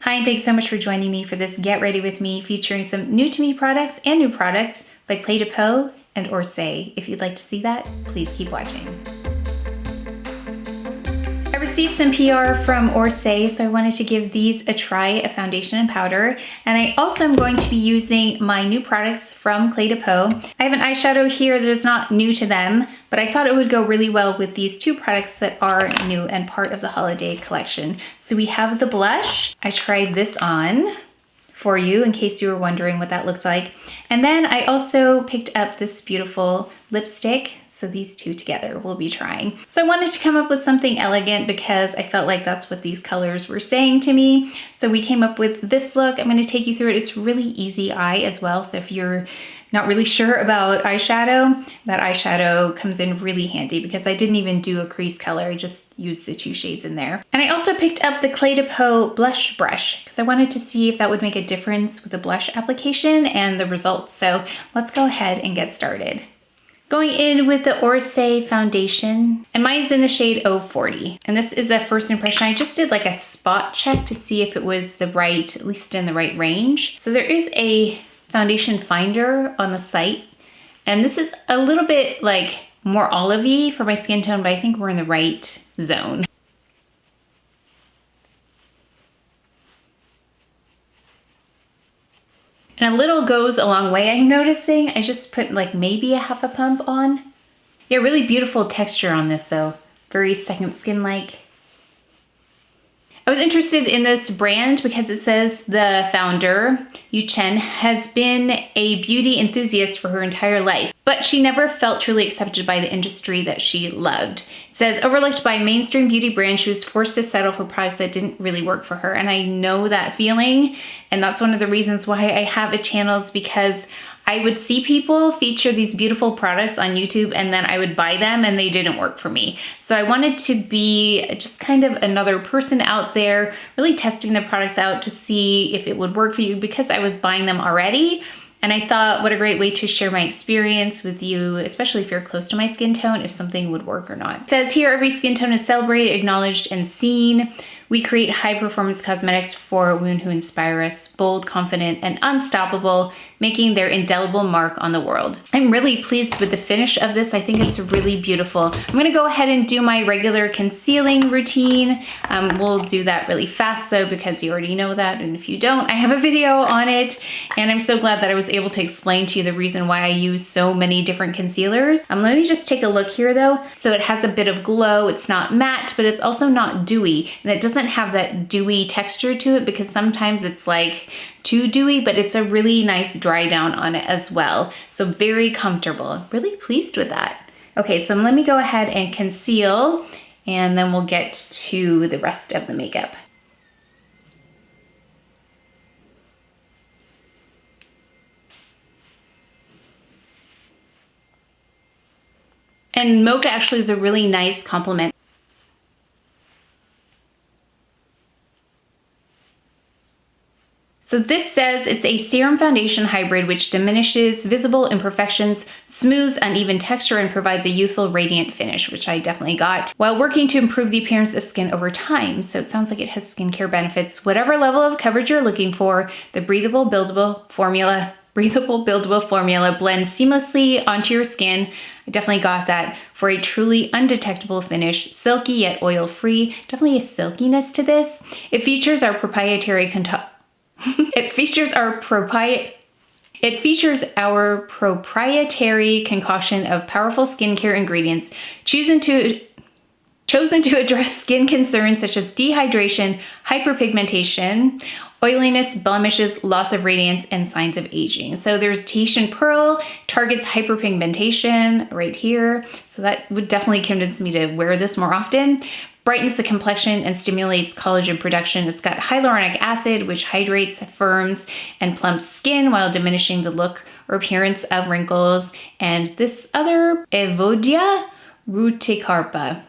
Hi, and thanks so much for joining me for this Get Ready With Me featuring some new to me products and new products by Cle De Peau and Orsay. If you'd like to see that, please keep watching. I received some PR from Orsay, so I wanted to give these a try, a foundation and powder. And I also am going to be using my new products from Cle De Peau. I have an eyeshadow here that is not new to them, but I thought it would go really well with these two products that are new and part of the holiday collection. So we have the blush. I tried this on for you in case you were wondering what that looked like. And then I also picked up this beautiful lipstick. So these two together we'll be trying. So I wanted to come up with something elegant because I felt like that's what these colors were saying to me. So we came up with this look. I'm going to take you through it. It's really easy eye as well. So if you're not really sure about eyeshadow, that eyeshadow comes in really handy because I didn't even do a crease color. I just used the two shades in there. And I also picked up the Cle De Peau blush brush because I wanted to see if that would make a difference with the blush application and the results. So let's go ahead and get started. Going in with the Orsay foundation, and mine is in the shade 040. And this is a first impression. I just did like a spot check to see if it was the right, at least in the right range. So there is a foundation finder on the site. And this is a little bit like more olivey for my skin tone, but I think we're in the right zone. And a little goes a long way, I'm noticing. I just put like maybe a half a pump on. Yeah, really beautiful texture on this though. Very second skin-like. I was interested in this brand because it says the founder, Yu Chen, has been a beauty enthusiast for her entire life, but she never felt truly accepted by the industry that she loved. It says, overlooked by mainstream beauty brands, she was forced to settle for products that didn't really work for her. And I know that feeling, and that's one of the reasons why I have a channel, is because I would see people feature these beautiful products on YouTube and then I would buy them and they didn't work for me. So I wanted to be just kind of another person out there, really testing the products out to see if it would work for you because I was buying them already. And I thought, what a great way to share my experience with you, especially if you're close to my skin tone, if something would work or not. It says here, every skin tone is celebrated, acknowledged, and seen. We create high-performance cosmetics for women who inspire us, bold, confident, and unstoppable, making their indelible mark on the world. I'm really pleased with the finish of this. I think it's really beautiful. I'm gonna go ahead and do my regular concealing routine. We'll do that really fast though, because you already know that, and if you don't, I have a video on it, and I'm so glad that I was able to explain to you the reason why I use so many different concealers. Let me just take a look here though. So it has a bit of glow. It's not matte, but it's also not dewy, and it doesn't have that dewy texture to it because sometimes it's like too dewy, but it's a really nice dry down on it as well. So very comfortable. Really pleased with that. Okay, so let me go ahead and conceal and then we'll get to the rest of the makeup. And Mocha actually is a really nice compliment. So this says it's a serum foundation hybrid which diminishes visible imperfections, smooths uneven texture, and provides a youthful, radiant finish, which I definitely got, while working to improve the appearance of skin over time. So it sounds like it has skincare benefits. Whatever level of coverage you're looking for, the breathable, buildable formula blends seamlessly onto your skin. I definitely got that for a truly undetectable finish, silky yet oil-free. Definitely a silkiness to this. It features our proprietary It features our proprietary concoction of powerful skincare ingredients chosen to address skin concerns such as dehydration, hyperpigmentation, oiliness, blemishes, loss of radiance, and signs of aging. So there's Tahitian Pearl, targets hyperpigmentation right here. So that would definitely convince me to wear this more often. Brightens the complexion and stimulates collagen production. It's got hyaluronic acid, which hydrates, firms, and plumps skin while diminishing the look or appearance of wrinkles. And this other Evodia ruticarpa,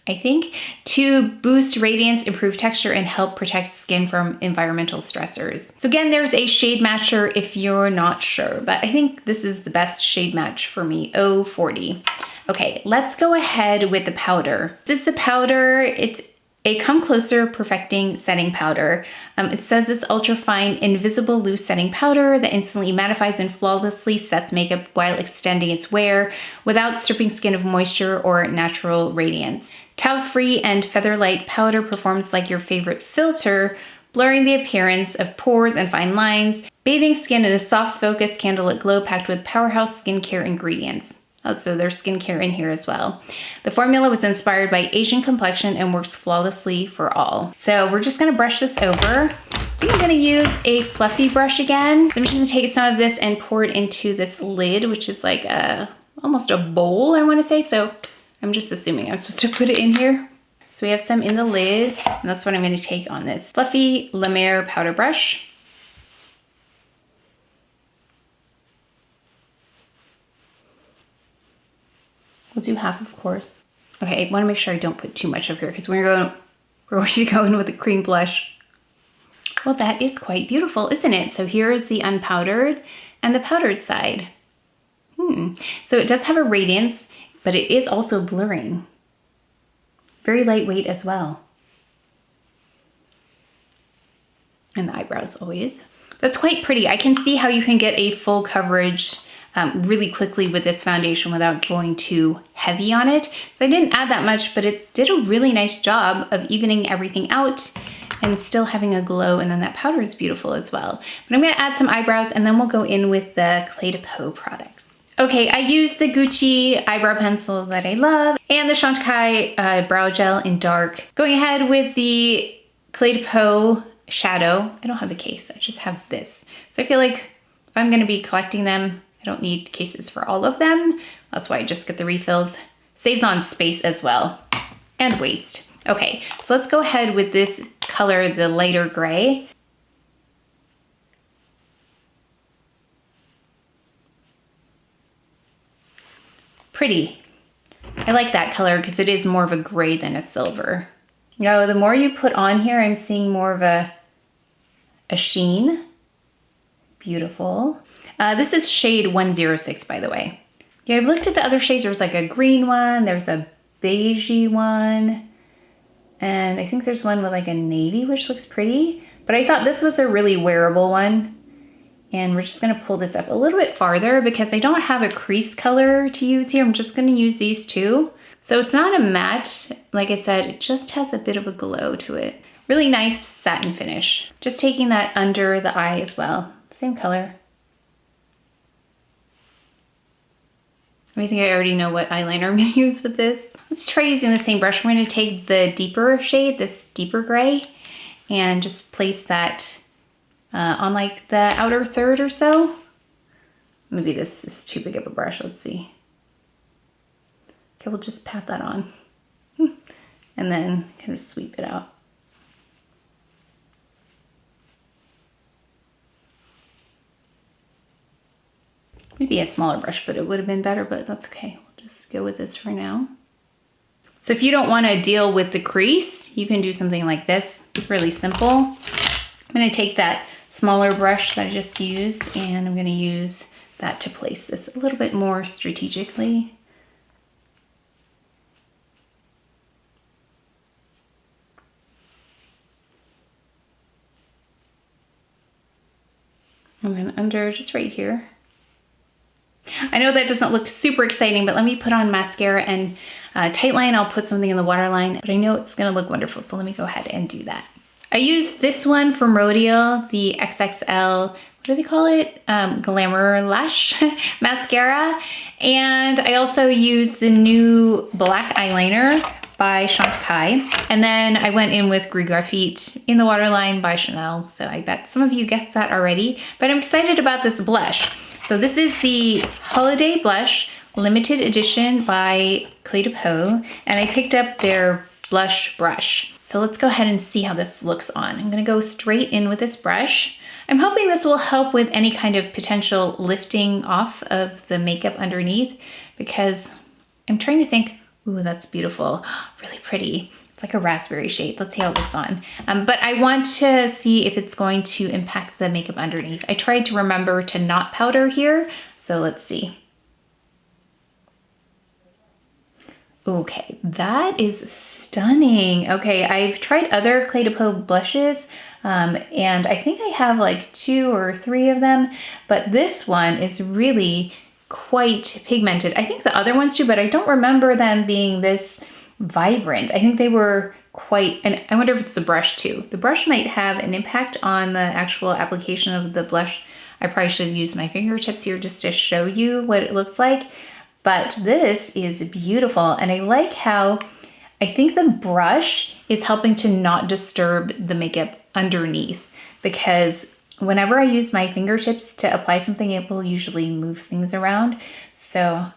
I think, to boost radiance, improve texture, and help protect skin from environmental stressors. So again, there's a shade matcher if you're not sure, but I think this is the best shade match for me, 040. Okay, let's go ahead with the powder. This is the powder. It's a Come Closer Perfecting Setting Powder. It says it's ultra fine, invisible loose setting powder that instantly mattifies and flawlessly sets makeup while extending its wear without stripping skin of moisture or natural radiance. Talc-free and feather-light powder performs like your favorite filter, blurring the appearance of pores and fine lines, bathing skin in a soft, focused, candlelit glow packed with powerhouse skincare ingredients. Oh, so there's skincare in here as well. The formula was inspired by Asian complexion and works flawlessly for all. So we're just gonna brush this over. I think I'm gonna use a fluffy brush again. So I'm just gonna take some of this and pour it into this lid, which is like almost a bowl, I wanna say. So I'm just assuming I'm supposed to put it in here. So we have some in the lid, and that's what I'm gonna take on this fluffy La Mer powder brush. We'll do half, of course. Okay, I wanna make sure I don't put too much of here because we're going to go in with a cream blush. Well, that is quite beautiful, isn't it? So here is the unpowdered and the powdered side. So it does have a radiance, but it is also blurring. Very lightweight as well. And the eyebrows always. That's quite pretty. I can see how you can get a full coverage really quickly with this foundation without going too heavy on it. So I didn't add that much, but it did a really nice job of evening everything out and still having a glow. And then that powder is beautiful as well. But I'm gonna add some eyebrows and then we'll go in with the Cle De Peau products. Okay, I used the Gucci eyebrow pencil that I love and the Chantecaille brow gel in dark. Going ahead with the Cle De Peau shadow. I don't have the case, I just have this. So I feel like if I'm gonna be collecting them, I don't need cases for all of them. That's why I just get the refills. Saves on space as well, and waste. Okay, so let's go ahead with this color, the lighter gray. Pretty. I like that color because it is more of a gray than a silver. You know, the more you put on here, I'm seeing more of a sheen. Beautiful. This is shade 106, by the way. Yeah, I've looked at the other shades. There's like a green one, there's a beigey one, and I think there's one with like a navy, which looks pretty. But I thought this was a really wearable one. And we're just gonna pull this up a little bit farther because I don't have a crease color to use here. I'm just gonna use these two. So it's not a matte, like I said, it just has a bit of a glow to it. Really nice satin finish. Just taking that under the eye as well. Same color. I think I already know what eyeliner I'm gonna use with this. Let's try using the same brush. I'm gonna take the deeper shade, this deeper gray, and just place that on like the outer third or so. Maybe this is too big of a brush, let's see. Okay, we'll just pat that on and then kind of sweep it out. Maybe a smaller brush, but it would have been better, but that's okay. We'll just go with this for now. So if you don't want to deal with the crease, you can do something like this. It's really simple. I'm going to take that smaller brush that I just used and I'm going to use that to place this a little bit more strategically. And then under, just right here. I know that doesn't look super exciting, but let me put on mascara and tight line. I'll put something in the waterline, but I know it's gonna look wonderful, so let me go ahead and do that. I used this one from Rodial, the XXL, what do they call it? Glamour Lash mascara. And I also used the new black eyeliner by Chantecaille. And then I went in with Gris Graphite in the waterline by Chanel. So I bet some of you guessed that already, but I'm excited about this blush. So this is the Holiday Blush Limited Edition by Cle De Peau, and I picked up their blush brush. So let's go ahead and see how this looks on. I'm gonna go straight in with this brush. I'm hoping this will help with any kind of potential lifting off of the makeup underneath because I'm trying to think, ooh, that's beautiful, really pretty. It's like a raspberry shade. Let's see how it looks on. But I want to see if it's going to impact the makeup underneath. I tried to remember to not powder here, so let's see. Okay, that is stunning. Okay, I've tried other Cle De Peau blushes, and I think I have like 2 or 3 of them, but this one is really quite pigmented. I think the other ones too, but I don't remember them being this vibrant. I think they were quite, and I wonder if it's the brush too. The brush might have an impact on the actual application of the blush. I probably should use my fingertips here just to show you what it looks like. But this is beautiful, and I like how I think the brush is helping to not disturb the makeup underneath, because whenever I use my fingertips to apply something, it will usually move things around. So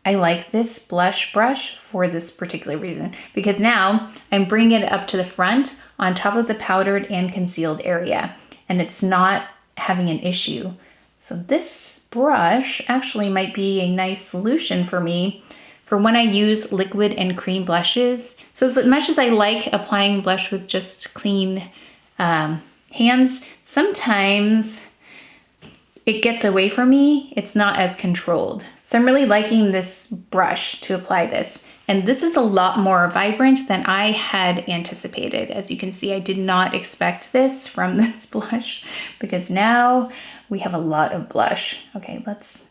I like this blush brush for this particular reason, because now I'm bringing it up to the front on top of the powdered and concealed area, and it's not having an issue. So this brush actually might be a nice solution for me for when I use liquid and cream blushes. So as much as I like applying blush with just clean hands, sometimes it gets away from me. It's not as controlled. So I'm really liking this brush to apply this. And this is a lot more vibrant than I had anticipated. As you can see, I did not expect this from this blush, because now we have a lot of blush. Okay, let's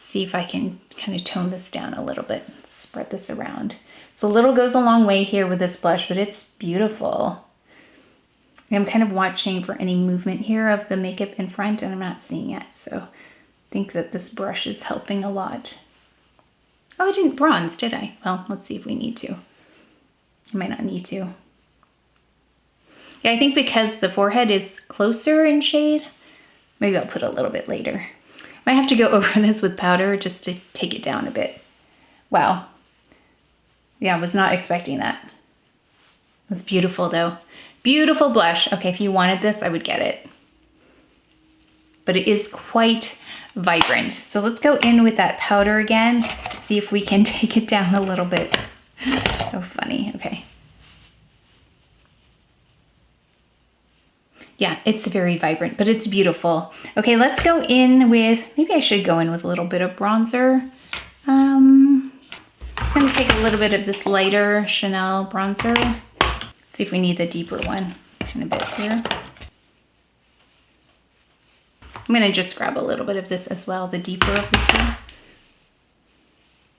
see if I can kind of tone this down a little bit. Spread this around. So a little goes a long way here with this blush, but it's beautiful. I'm kind of watching for any movement here of the makeup in front, and I'm not seeing it. So I think that this brush is helping a lot. Oh, I didn't bronze, did I? Well, let's see if we need to. I might not need to. Yeah, I think because the forehead is closer in shade, maybe I'll put a little bit later. Might have to go over this with powder just to take it down a bit. Wow. Yeah, I was not expecting that. It was beautiful though. Beautiful blush. Okay, if you wanted this, I would get it. But it is quite vibrant. So let's go in with that powder again. See if we can take it down a little bit. Oh, funny. Okay. Yeah, it's very vibrant, but it's beautiful. Okay, let's go in with, maybe I should go in with a little bit of bronzer. I'm just gonna take a little bit of this lighter Chanel bronzer. See if we need the deeper one in a bit here. I'm gonna just grab a little bit of this as well, the deeper of the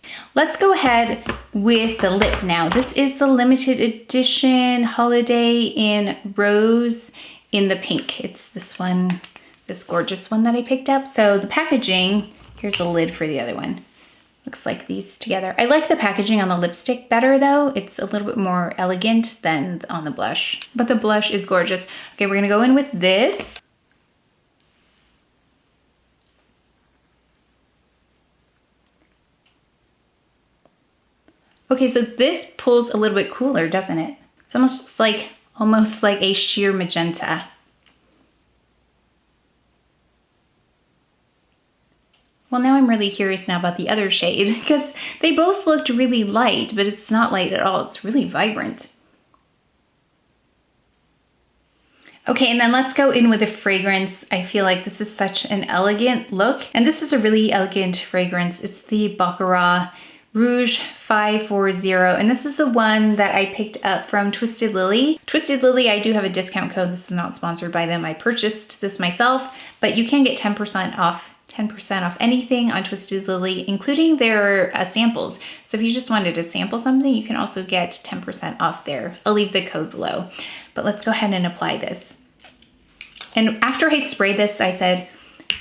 two. Let's go ahead with the lip now. This is the limited edition holiday in rose in the pink. It's this one, this gorgeous one that I picked up. So the packaging, here's the lid for the other one. Looks like these together. I like the packaging on the lipstick better though. It's a little bit more elegant than on the blush, but the blush is gorgeous. Okay, we're gonna go in with this. Okay, so this pulls a little bit cooler, doesn't it? It's almost like a sheer magenta. Well, now I'm really curious now about the other shade, because they both looked really light, but it's not light at all. It's really vibrant. Okay, and then let's go in with a fragrance. I feel like this is such an elegant look, and this is a really elegant fragrance. It's the Baccarat Rouge 540, and this is the one that I picked up from Twisted Lily. Twisted Lily, I do have a discount code. This is not sponsored by them. I purchased this myself, but you can get 10% off anything on Twisted Lily, including their samples. So if you just wanted to sample something, you can also get 10% off there. I'll leave the code below. But let's go ahead and apply this. And after I sprayed this, I said,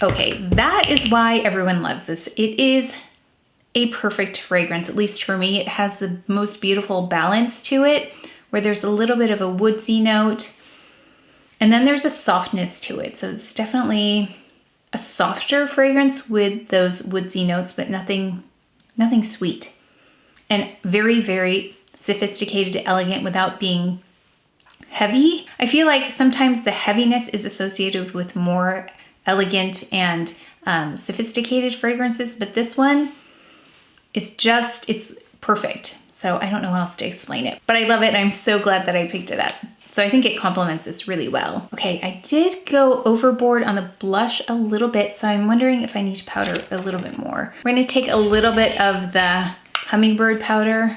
okay, that is why everyone loves this. It is a perfect fragrance, at least for me. It has the most beautiful balance to it, where there's a little bit of a woodsy note, and then there's a softness to it. So it's definitely a softer fragrance with those woodsy notes, but nothing sweet. And very, very sophisticated, elegant without being heavy. I feel like sometimes the heaviness is associated with more elegant and sophisticated fragrances, but this one is just, it's perfect. So I don't know how else to explain it, but I love it. And I'm so glad that I picked it up. So I think it complements this really well. Okay, I did go overboard on the blush a little bit, so I'm wondering if I need to powder a little bit more. We're gonna take a little bit of the Hummingbird powder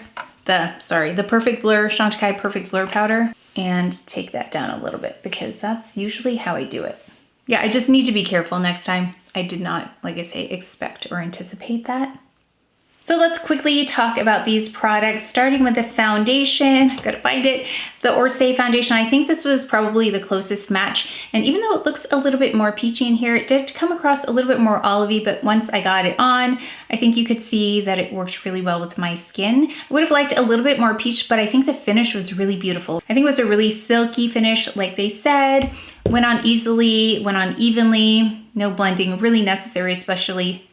the Perfect Blur, Chantecaille Perfect Blur powder, and take that down a little bit because that's usually how I do it. Yeah, I just need to be careful next time. I did not, like I say, expect or anticipate that. So let's quickly talk about these products, starting with the foundation. I've got to find it. The Orsay foundation. I think this was probably the closest match. And even though it looks a little bit more peachy in here, it did come across a little bit more olivey, but once I got it on, I think you could see that it worked really well with my skin. I would have liked a little bit more peach, but I think the finish was really beautiful. I think it was a really silky finish, like they said. Went on easily, went on evenly, no blending really necessary, especially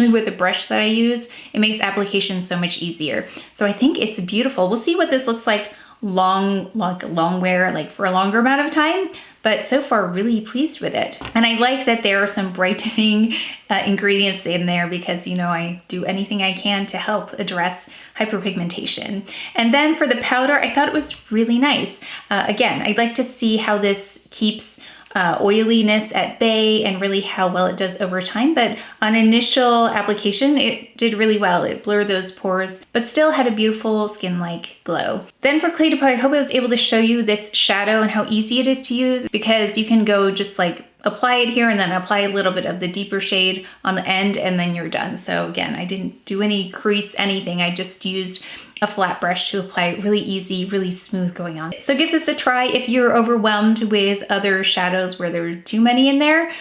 with the brush that I use. It makes application so much easier. So I think it's beautiful. We'll see what this looks like long wear, like for a longer amount of time, but so far really pleased with it. And I like that there are some brightening ingredients in there because, you know, I do anything I can to help address hyperpigmentation. And then for the powder, I thought it was really nice. Again, I'd like to see how this keeps oiliness at bay and really how well it does over time. But on initial application, it did really well. It blurred those pores, but still had a beautiful skin-like glow. Then for Cle De Peau, I hope I was able to show you this shadow and how easy it is to use because you can go just like apply it here and then apply a little bit of the deeper shade on the end and then you're done. So again, I didn't do any crease, anything. I just used a flat brush to apply it really easy, really smooth going on. So give this a try if you're overwhelmed with other shadows where there are too many in there,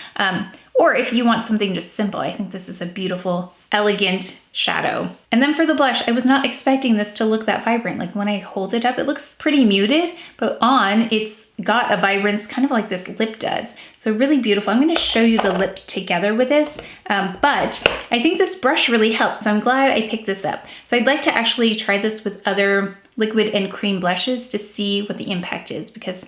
or if you want something just simple. I think this is a beautiful, elegant shadow. And then for the blush, I was not expecting this to look that vibrant. Like when I hold it up, it looks pretty muted, but on it's got a vibrance kind of like this lip does. So really beautiful. I'm going to show you the lip together with this, but I think this brush really helped. So I'm glad I picked this up. So I'd like to actually try this with other liquid and cream blushes to see what the impact is because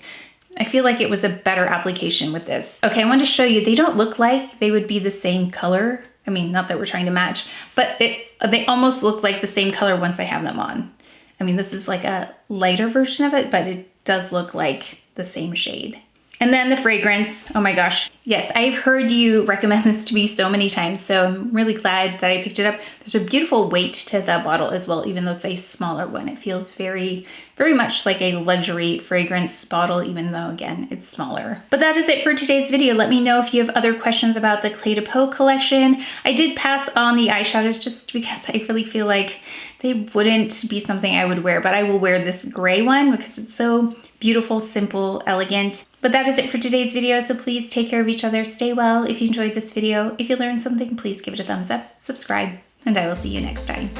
I feel like it was a better application with this. Okay, I wanted to show you, they don't look like they would be the same color. I mean, not that we're trying to match, but they almost look like the same color once I have them on. I mean, this is like a lighter version of it, but it does look like the same shade. And then the fragrance, oh my gosh. Yes, I've heard you recommend this to me so many times, so I'm really glad that I picked it up. There's a beautiful weight to the bottle as well, even though it's a smaller one. It feels very, very much like a luxury fragrance bottle, even though, again, it's smaller. But that is it for today's video. Let me know if you have other questions about the Cle De Peau collection. I did pass on the eyeshadows just because I really feel like they wouldn't be something I would wear, but I will wear this gray one because it's so beautiful, simple, elegant. But that is it for today's video, so please take care of each other, stay well. If you enjoyed this video, if you learned something, please give it a thumbs up, subscribe, and I will see you next time.